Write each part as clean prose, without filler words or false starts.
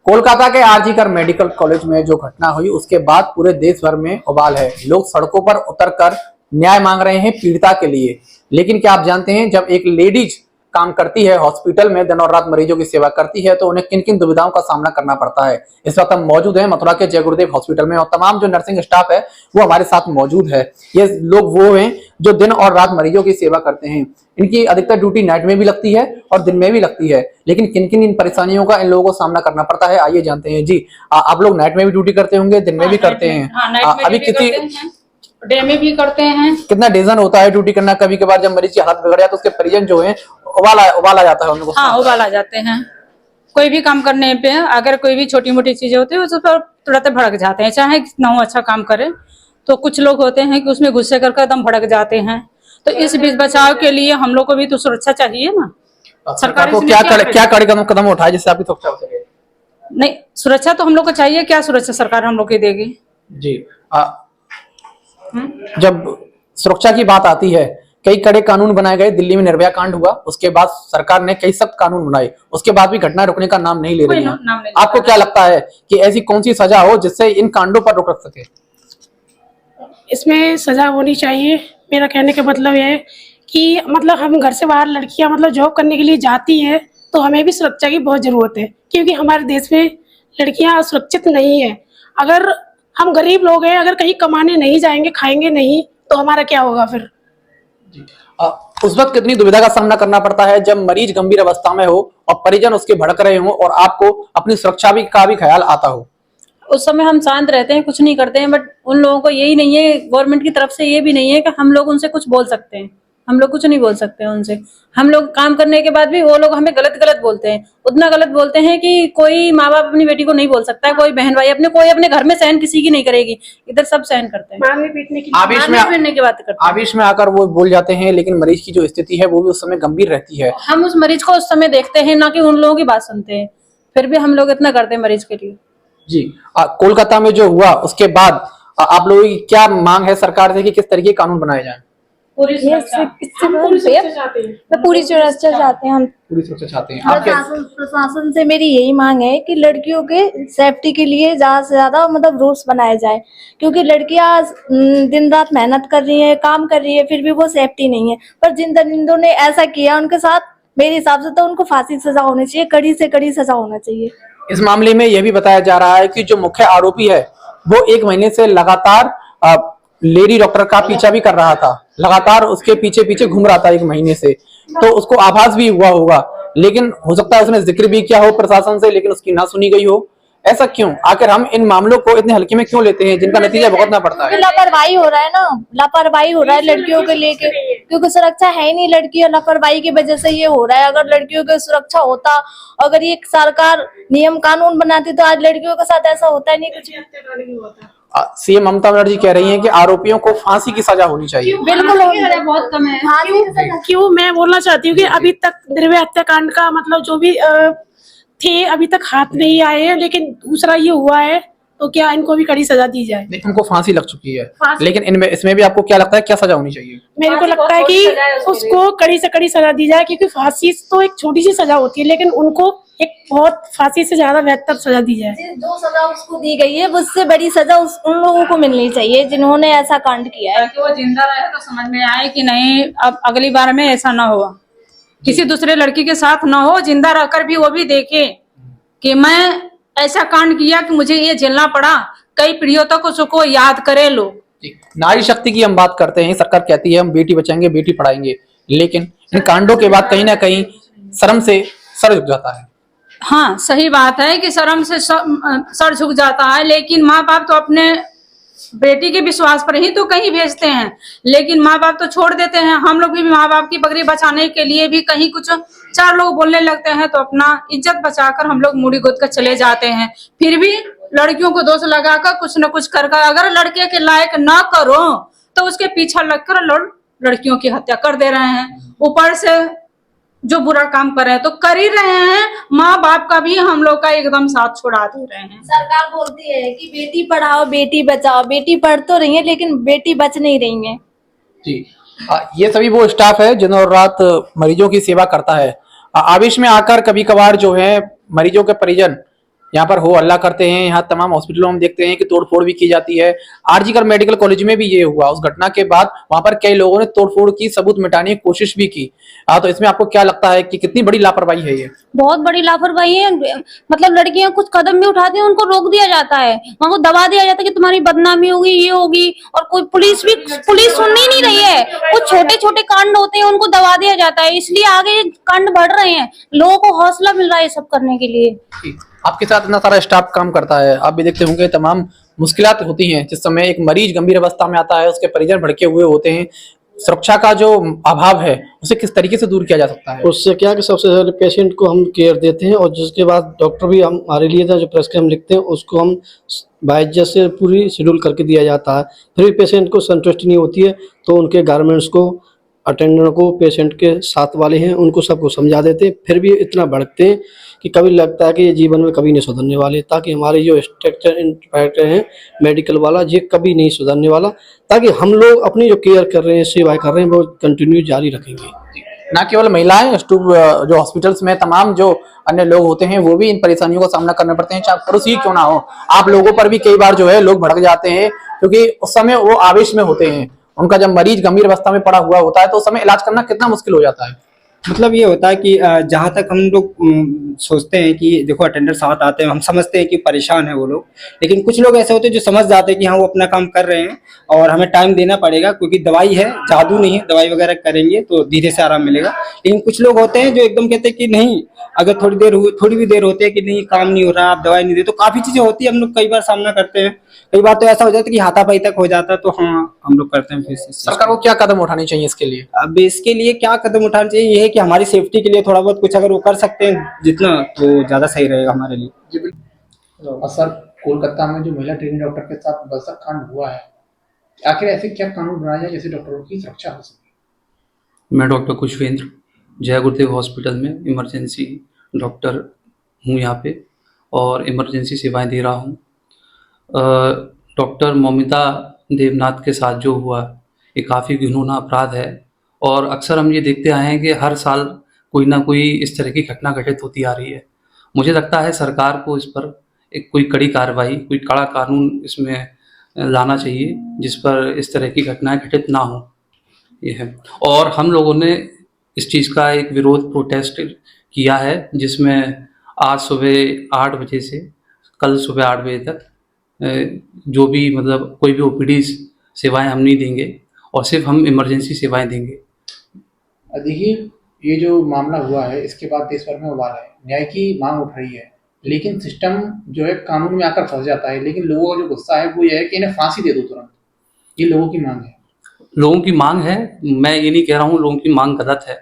कोलकाता के RG Kar medical college में जो घटना हुई उसके बाद पूरे देश भर में उबाल है। लोग सड़कों पर उतरकर न्याय मांग रहे हैं पीड़िता के लिए। लेकिन क्या आप जानते हैं, जब एक लेडीज काम करती है हॉस्पिटल में, दिन और रात मरीजों की सेवा करती है, तो उन्हें किन किन दुविधाओं का सामना करना पड़ता है। इस वक्त हम मौजूद हैं मथुरा के जय गुरुदेव हॉस्पिटल में और तमाम जो नर्सिंग स्टाफ है वो हमारे साथ मौजूद है। ये लोग वो हैं जो दिन और रात मरीजों की सेवा करते हैं। इनकी अधिकतर ड्यूटी नाइट में भी लगती है और दिन में भी लगती है। लेकिन किन किन इन परेशानियों का इन लोगों को सामना करना पड़ता है, आइए जानते हैं। जी, आप लोग नाइट में भी ड्यूटी करते होंगे, दिन में भी करते हैं? अभी कितनी डे में भी करते हैं? कितना डेजन होता है ड्यूटी करना? कभी कभार जब मरीज की हालत बिगड़ जाए तो उसके परिजन जो है उबाला जाता है उनको। हाँ, उबाला जाते हैं। कोई भी काम करने पे अगर कोई भी छोटी मोटी चीजें होती है उस पर तुरंत भड़क जाते हैं, चाहे कितना हो अच्छा काम करे। तो कुछ लोग होते हैं कि उसमें गुस्से करके एकदम भड़क जाते हैं। तो इस बीच बचाव के लिए हम लोग को भी तो सुरक्षा चाहिए ना। सरकार को क्या कड़े कदम उठाए जिससे आपकी सुरक्षा हो सके? नहीं, सुरक्षा तो हम लोग को चाहिए। क्या सुरक्षा सरकार हम लोग की देगी? जी, जब सुरक्षा की बात आती है, कई कड़े कानून बनाए गए। दिल्ली में निर्भया कांड हुआ, उसके बाद सरकार ने कई सख्त कानून बनाए, उसके बाद भी घटना रुकने का नाम नहीं ले रही है। आपको क्या लगता है कि ऐसी कौन सी सजा हो जिससे इन कांडों पर रोक रख सके? इसमें सजा होनी चाहिए। मेरा कहने का मतलब है कि मतलब हम घर से बाहर लड़कियां मतलब जॉब करने के लिए जाती हैं तो हमें भी सुरक्षा की बहुत जरूरत है, क्योंकि हमारे देश में लड़कियां सुरक्षित नहीं है। अगर हम गरीब लोग हैं, अगर कहीं कमाने नहीं जाएंगे, खाएंगे नहीं, तो हमारा क्या होगा फिर? उस वक्त कितनी दुविधा का सामना करना पड़ता है जब मरीज गंभीर अवस्था में हो और परिजन उसके भड़क रहे हो और आपको अपनी सुरक्षा का भी ख्याल आता हो। उस समय हम शांत रहते हैं, कुछ नहीं करते हैं। बट उन लोगों को यही नहीं है, गवर्नमेंट की तरफ से ये भी नहीं है कि हम लोग उनसे कुछ बोल सकते हैं। हम लोग कुछ नहीं बोल सकते हैं उनसे। हम लोग काम करने के बाद भी वो लोग हमें गलत बोलते हैं। उतना गलत बोलते हैं कि कोई माँ बाप अपनी बेटी को नहीं बोल सकता है, कोई बहन भाई कोई अपने घर में सहन किसी की नहीं करेगी। इधर सब सहन करते हैं, मारने पीटने की बात करते हैं। आवेश में आकर वो बोल जाते हैं, लेकिन मरीज की जो स्थिति है वो भी उस समय गंभीर रहती है। हम उस मरीज को उस समय देखते हैं, ना कि उन लोगों की बात सुनते हैं। फिर भी हम लोग इतना करते हैं मरीज के लिए। जी, कोलकाता में जो हुआ उसके बाद आप लोगों की क्या मांग है सरकार से कि किस तरीके के कानून बनाए जाएं? पूरी सुरक्षा चाहते हैं हम। पूरी सुरक्षा चाहते हैं। प्रशासन से मेरी यही मांग है कि लड़कियों के सेफ्टी के लिए ज्यादा से ज्यादा मतलब रूल्स बनाए जाए, क्योंकि लड़कियां दिन रात मेहनत कर रही है, काम कर रही है, फिर भी वो सेफ्टी नहीं है। पर जिन दरिंदों ने ऐसा किया उनके साथ, मेरे हिसाब से तो उनको फांसी की सजा होनी चाहिए, कड़ी से कड़ी सजा होना चाहिए। इस मामले में यह भी बताया जा रहा है कि जो मुख्य आरोपी है वो 1 महीने से लगातार लेडी डॉक्टर का पीछा भी कर रहा था, लगातार उसके पीछे घूम रहा था 1 महीने से। तो उसको आभास भी हुआ होगा, लेकिन हो सकता है उसने जिक्र भी किया हो प्रशासन से, लेकिन उसकी ना सुनी गई हो। ऐसा क्यों? आखिर हम इन मामलों को इतने हल्के में क्यों लेते हैं जिनका नतीजा भुगतना पड़ता है? लापरवाही हो रहा है ना, लापरवाही हो रहा है लड़कियों को लेके, क्योंकि सुरक्षा है ही नहीं। लड़कियों लापरवाही की वजह से ये हो रहा है। अगर लड़कियों की सुरक्षा होता, अगर ये सरकार नियम कानून बनाती तो आज लड़कियों के साथ ऐसा होता है नहीं कुछ भी। सीएम ममता बनर्जी कह रही हैं कि आरोपियों को फांसी की सजा होनी चाहिए। बिल्कुल बहुत कम है। क्यों मैं बोलना चाहती हूँ कि अभी तक निर्भया हत्याकांड का मतलब जो भी थे अभी तक हाथ नहीं आए हैं, लेकिन दूसरा ये हुआ है तो क्या इनको भी कड़ी सजा दी जाए? नहीं, उनको फांसी लग चुकी है, लेकिन इसमें भी आपको क्या लगता है क्या सजा होनी चाहिए? मेरे को लगता है कि उसको कड़ी से कड़ी सजा दी जाए, क्योंकि फांसी तो एक छोटी सी सजा होती है, लेकिन उनको एक बहुत फांसी से ज्यादा बेहतर सजा दी जाए। जो सजा उसको दी गई है उससे बड़ी सजा उन लोगों को मिलनी चाहिए जिन्होंने ऐसा कांड किया है। ताकि वो जिंदा रहे तो समझ में आए कि नहीं, अब अगली बार में ऐसा ना हो, किसी दूसरे लड़की के साथ ना हो। जिंदा रहकर भी वो भी देखे कि मैं ऐसा कांड किया कि मुझे ये झेलना पड़ा। कई पीढ़ियों तक उसको याद करे लोग। नारी शक्ति की हम बात करते हैं, सरकार कहती है हम बेटी बचाएंगे, बेटी पढ़ाएंगे, लेकिन इन कांडों के बाद कहीं ना कहीं शर्म से सर झुक जाता है। हाँ, सही बात है कि शर्म से सर झुक जाता है, लेकिन माँ बाप तो अपने बेटी के विश्वास पर ही तो कहीं भेजते हैं, लेकिन माँ बाप तो छोड़ देते हैं। हम लोग भी माँ बाप की बकरी बचाने के लिए भी कहीं कुछ 4 लोग बोलने लगते हैं तो अपना इज्जत बचाकर हम लोग मुड़ी गोद कर चले जाते हैं। फिर भी लड़कियों को दोष लगाकर कुछ न कुछ कर, अगर लड़के के लायक ना करो तो उसके पीछा लगकर लड़कियों की हत्या कर दे रहे हैं। ऊपर से जो बुरा काम कर रहे हैं तो कर ही रहे हैं। माँ बाप का भी हम लोग का एकदम साथ छुड़ा दे रहे हैं। सरकार बोलती है कि बेटी पढ़ाओ बेटी बचाओ, बेटी पढ़ तो रही है लेकिन बेटी बच नहीं रही है। जी, ये सभी वो स्टाफ है दिन और रात मरीजों की सेवा करता है। आवेश में आकर कभी कभार जो है मरीजों के परिजन यहाँ पर हो हल्ला करते हैं। यहाँ तमाम हॉस्पिटलों में देखते हैं कि तोड़फोड़ भी की जाती है। आरजीकर मेडिकल कॉलेज में भी ये हुआ। उस घटना के बाद वहां पर कई लोगों ने तोड़फोड़ की, सबूत मिटाने की कोशिश भी की। तो इसमें आपको क्या लगता है कि कितनी बड़ी लापरवाही है ये? बहुत बड़ी लापरवाही है। मतलब लड़कियां कुछ कदम भी उठाती हैं, उनको रोक दिया जाता है, वहां को दबा दिया जाता है कि तुम्हारी बदनामी होगी, ये होगी। और कोई पुलिस सुन ही नहीं रही है। कुछ छोटे छोटे कांड होते हैं, उनको दबा दिया जाता है, इसलिए आगे कांड बढ़ रहे हैं। लोगों को हौसला मिल रहा है ये सब करने के लिए। आपके साथ इतना सारा स्टाफ काम करता है, आप भी देखते होंगे तमाम मुश्किलात होती हैं जिस समय एक मरीज गंभीर अवस्था में आता है, उसके परिजन भड़के हुए होते हैं। सुरक्षा का जो अभाव है उसे किस तरीके से दूर किया जा सकता है? उससे क्या कि सबसे पहले पेशेंट को हम केयर देते हैं और जिसके बाद डॉक्टर भी हमारे लिए जो प्रेस्क्रिप्शन हम लिखते हैं उसको हम बाइज्जत से पूरी शेड्यूल करके दिया जाता है। फिर भी पेशेंट को संतुष्टि नहीं होती है तो उनके गारमेंट्स को, अटेंडर को, पेशेंट के साथ वाले हैं उनको सबको समझा देते हैं। फिर भी इतना भड़कते हैं कि कभी लगता है कि ये जीवन में कभी नहीं सुधरने वाले, ताकि हमारे जो स्ट्रक्चर इंस्पेक्टर हैं मेडिकल वाला, ये कभी नहीं सुधरने वाला, ताकि हम लोग अपनी जो केयर कर रहे हैं, सेवाएं कर रहे हैं, वो कंटिन्यू जारी रखेंगे। न केवल महिलाएं, जो हॉस्पिटल्स में तमाम जो अन्य लोग होते हैं वो भी इन परेशानियों का सामना करना पड़ते हैं, चाहे पुरुष ही क्यों ना हो। आप लोगों पर भी कई बार जो है लोग भड़क जाते हैं क्योंकि उस समय वो आवेश में होते हैं। उनका जब मरीज गंभीर अवस्था में पड़ा हुआ होता है तो उस समय इलाज करना कितना मुश्किल हो जाता है। मतलब ये होता है कि जहाँ तक हम लोग सोचते हैं कि देखो अटेंडर साथ आते हैं, हम समझते हैं कि परेशान है वो लोग, लेकिन कुछ लोग ऐसे होते हैं जो समझ जाते हैं कि हाँ वो अपना काम कर रहे हैं और हमें टाइम देना पड़ेगा क्योंकि दवाई है, जादू नहीं है, दवाई वगैरह करेंगे तो धीरे से आराम मिलेगा। लेकिन कुछ लोग होते हैं जो एकदम कहते हैं कि नहीं, अगर थोड़ी भी देर होती है कि नहीं काम नहीं हो रहा, आप दवाई नहीं दे, तो काफी चीजें होती है, हम लोग कई बार सामना करते हैं। कई बार तो ऐसा हो जाता है कि हाथापाई तक हो जाता है, तो हाँ हम लोग करते हैं। फिर सरकार को क्या कदम उठाने चाहिए इसके लिए? अब इसके लिए क्या कदम उठाना चाहिए, ये है कि हमारी सेफ्टी के लिए थोड़ा बहुत कुछ अगर वो कर सकते हैं जितना, तो ज्यादा सही रहेगा हमारे लिए। और सर, कोलकाता में जो महिला ट्रेनिंग डॉक्टर के साथ बरसक कांड हुआ है, आखिर ऐसे क्या कानून बनाया जाए जिससे डॉक्टरों की सुरक्षा हो सके? मैं डॉक्टर कुशवेंद्र, जय गुरुदेव हॉस्पिटल में इमरजेंसी डॉक्टर हूँ यहाँ पे और इमरजेंसी सेवाएं दे रहा हूँ। डॉक्टर मौमिता देवनाथ के साथ जो हुआ ये काफ़ी घिनौना अपराध है और अक्सर हम ये देखते आए हैं कि हर साल कोई ना कोई इस तरह की घटना घटित होती आ रही है। मुझे लगता है सरकार को इस पर एक कोई कड़ी कार्रवाई, कोई कड़ा कानून इसमें लाना चाहिए जिस पर इस तरह की घटनाएं घटित ना हो, ये है। और हम लोगों ने इस चीज़ का एक विरोध प्रोटेस्ट किया है जिसमें आज सुबह 8 बजे से कल सुबह 8 बजे तक जो भी मतलब कोई भी ओपीडी सेवाएं हम नहीं देंगे और सिर्फ हम इमरजेंसी सेवाएं देंगे। देखिए, ये जो मामला हुआ है इसके बाद देश भर में उबाल है, न्याय की मांग उठ रही है, लेकिन सिस्टम जो है कानून में आकर फंस जाता है। लेकिन लोगों का जो गुस्सा है वो ये है कि इन्हें फांसी दे दो तुरंत। ये लोगों की मांग है। लोगों की मांग है, मैं ये नहीं कह रहा हूँ लोगों की मांग गलत है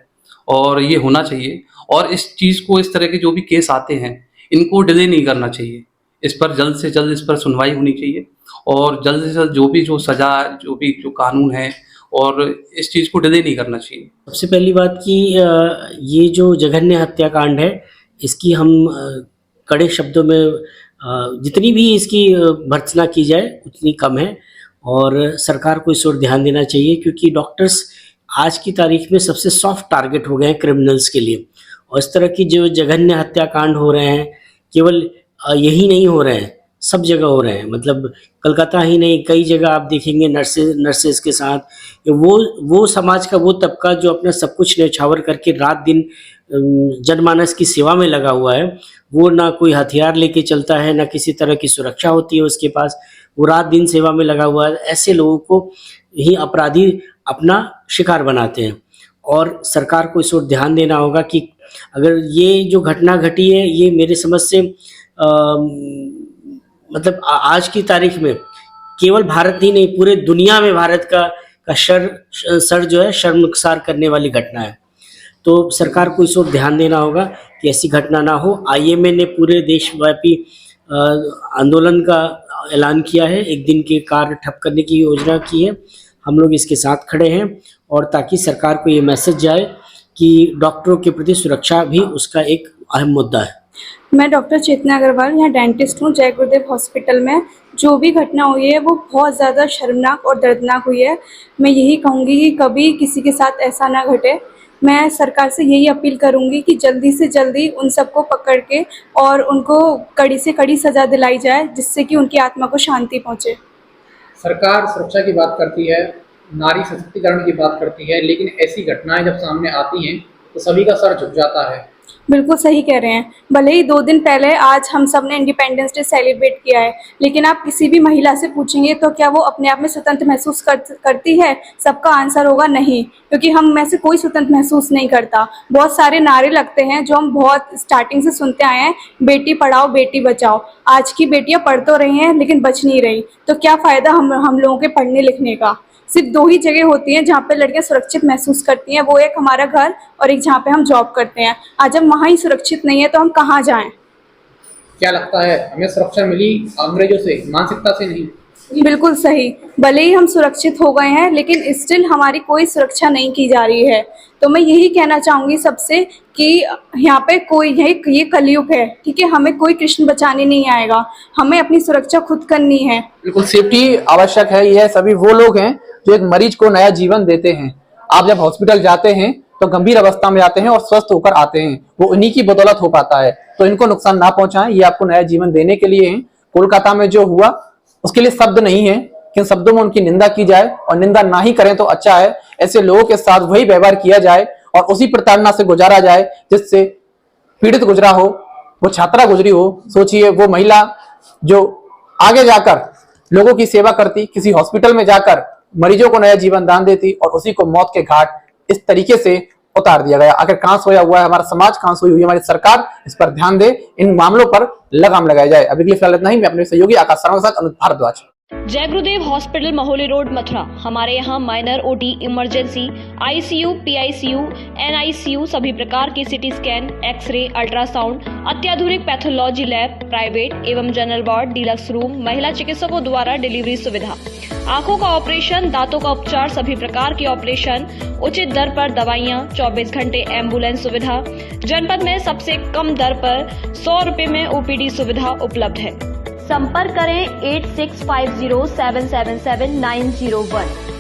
और ये होना चाहिए। और इस चीज़ को, इस तरह के जो भी केस आते हैं इनको डिले नहीं करना चाहिए, इस पर जल्द से जल्द इस पर सुनवाई होनी चाहिए और जल्द से जल्द जो सजा, जो कानून है, और इस चीज़ को डिले नहीं करना चाहिए। सबसे पहली बात कि ये जो जघन्य हत्याकांड है इसकी हम कड़े शब्दों में जितनी भी इसकी भर्त्सना की जाए उतनी कम है और सरकार को इस ओर ध्यान देना चाहिए क्योंकि डॉक्टर्स आज की तारीख में सबसे सॉफ्ट टारगेट हो गए हैं क्रिमिनल्स के लिए। और इस तरह की जो जघन्य हत्याकांड हो रहे हैं केवल यही नहीं हो रहे हैं, सब जगह हो रहे हैं। मतलब कलकत्ता ही नहीं, कई जगह आप देखेंगे नर्सेस के साथ वो समाज का वो तबका जो अपना सब कुछ न्यौछावर करके रात दिन जनमानस की सेवा में लगा हुआ है, वो ना कोई हथियार लेके चलता है, ना किसी तरह की सुरक्षा होती है उसके पास, वो रात दिन सेवा में लगा हुआ है। ऐसे लोगों को ही अपराधी अपना शिकार बनाते हैं और सरकार को इस ओर ध्यान देना होगा कि अगर ये जो घटना घटी है ये मेरे समझ से मतलब आज की तारीख में केवल भारत ही नहीं पूरे दुनिया में भारत का सर जो है शर्मसार करने वाली घटना है। तो सरकार को इस ओर ध्यान देना होगा कि ऐसी घटना ना हो। आईएमए ने पूरे देशव्यापी आंदोलन का ऐलान किया है, एक दिन के कार्य ठप करने की योजना की है। हम लोग इसके साथ खड़े हैं और ताकि सरकार को ये मैसेज जाए कि डॉक्टरों के प्रति सुरक्षा भी उसका एक अहम मुद्दा है। मैं डॉक्टर चेतना अग्रवाल यहाँ डेंटिस्ट हूँ जय गुरुदेव हॉस्पिटल में। जो भी घटना हुई है वो बहुत ज़्यादा शर्मनाक और दर्दनाक हुई है। मैं यही कहूँगी कि कभी किसी के साथ ऐसा ना घटे। मैं सरकार से यही अपील करूंगी कि जल्दी से जल्दी उन सबको पकड़ के और उनको कड़ी से कड़ी सज़ा दिलाई जाए, जिससे कि उनकी आत्मा को शांति पहुंचे। सरकार सुरक्षा की बात करती है, नारी सशक्तिकरण की बात करती है, लेकिन ऐसी घटनाएं जब सामने आती हैं तो सभी का सर झुक जाता है। बिल्कुल सही कह रहे हैं। भले ही 2 दिन पहले आज हम सब ने इंडिपेंडेंस डे सेलिब्रेट किया है, लेकिन आप किसी भी महिला से पूछेंगे तो क्या वो अपने आप में स्वतंत्र महसूस करती है? सबका आंसर होगा नहीं, क्योंकि हम में से कोई स्वतंत्र महसूस नहीं करता। बहुत सारे नारे लगते हैं जो हम बहुत स्टार्टिंग से सुनते आए हैं, बेटी पढ़ाओ बेटी बचाओ। आज की बेटियां पढ़ तो रही हैं लेकिन बच नहीं रही, तो क्या फ़ायदा हम लोगों के पढ़ने लिखने का? सिर्फ 2 ही जगह होती हैं जहाँ पे लड़कियां सुरक्षित महसूस करती हैं, वो एक हमारा घर और एक जहाँ पे हम जॉब करते हैं। आज हम वहाँ ही सुरक्षित नहीं है तो हम कहाँ जाएं? क्या लगता है हमें सुरक्षा मिली अंग्रेजों से, मानसिकता से नहीं? बिल्कुल सही। भले ही हम सुरक्षित हो गए हैं लेकिन स्टिल हमारी कोई सुरक्षा नहीं की जा रही है। तो मैं यही कहना चाहूँगी सबसे कि यहाँ पे कोई ये कलयुग है, ठीक है? हमें कोई कृष्ण बचाने नहीं आएगा, हमें अपनी सुरक्षा खुद करनी है। बिल्कुल सेफ्टी आवश्यक है। यह सभी वो लोग हैं जो एक मरीज को नया जीवन देते हैं। आप जब हॉस्पिटल जाते हैं तो गंभीर अवस्था में जाते हैं और स्वस्थ होकर आते हैं, वो उन्हीं की बदौलत हो पाता है। तो इनको नुकसान ना पहुंचाएं, ये आपको नया जीवन देने के लिए हैं। कोलकाता में जो हुआ उसके लिए शब्द नहीं है कि इन शब्दों में उनकी निंदा की जाए, और निंदा ना ही करें तो अच्छा है। ऐसे लोगों के साथ वही व्यवहार किया जाए और उसी प्रताड़ना से गुजारा जाए जिससे पीड़ित गुजरा हो, वो छात्रा गुजरी हो। सोचिए वो महिला जो आगे जाकर लोगों की सेवा करती, किसी हॉस्पिटल में जाकर मरीजों को नया जीवन दान देती, और उसी को मौत के घाट इस तरीके से उतार दिया गया। आखिर कहां सोया हुआ है हमारा समाज, कहां सोई हुई है हमारी सरकार? इस पर ध्यान दे, इन मामलों पर लगाम लगाया जाए। अभी के लिए फिलहाल इतना ही। मैं अपने सहयोगी आकाश शर्मा के साथ अनुज भारद्वाज। जय गुरुदेव हॉस्पिटल, महोली रोड, मथुरा। हमारे यहाँ minor, OT, emergency, ICU, PICU, NICU, सभी प्रकार के सीटी स्कैन, एक्सरे, अल्ट्रासाउंड, अत्याधुनिक पैथोलॉजी लैब, प्राइवेट एवं जनरल वार्ड, डीलक्स रूम, महिला चिकित्सकों द्वारा डिलीवरी सुविधा, आंखों का ऑपरेशन, दांतों का उपचार, सभी प्रकार के ऑपरेशन, उचित दर पर दवाइयाँ, 24 घंटे एम्बुलेंस सुविधा। जनपद में सबसे कम दर पर 100 रुपए में ओपीडी सुविधा उपलब्ध है। संपर्क करें 8650777901।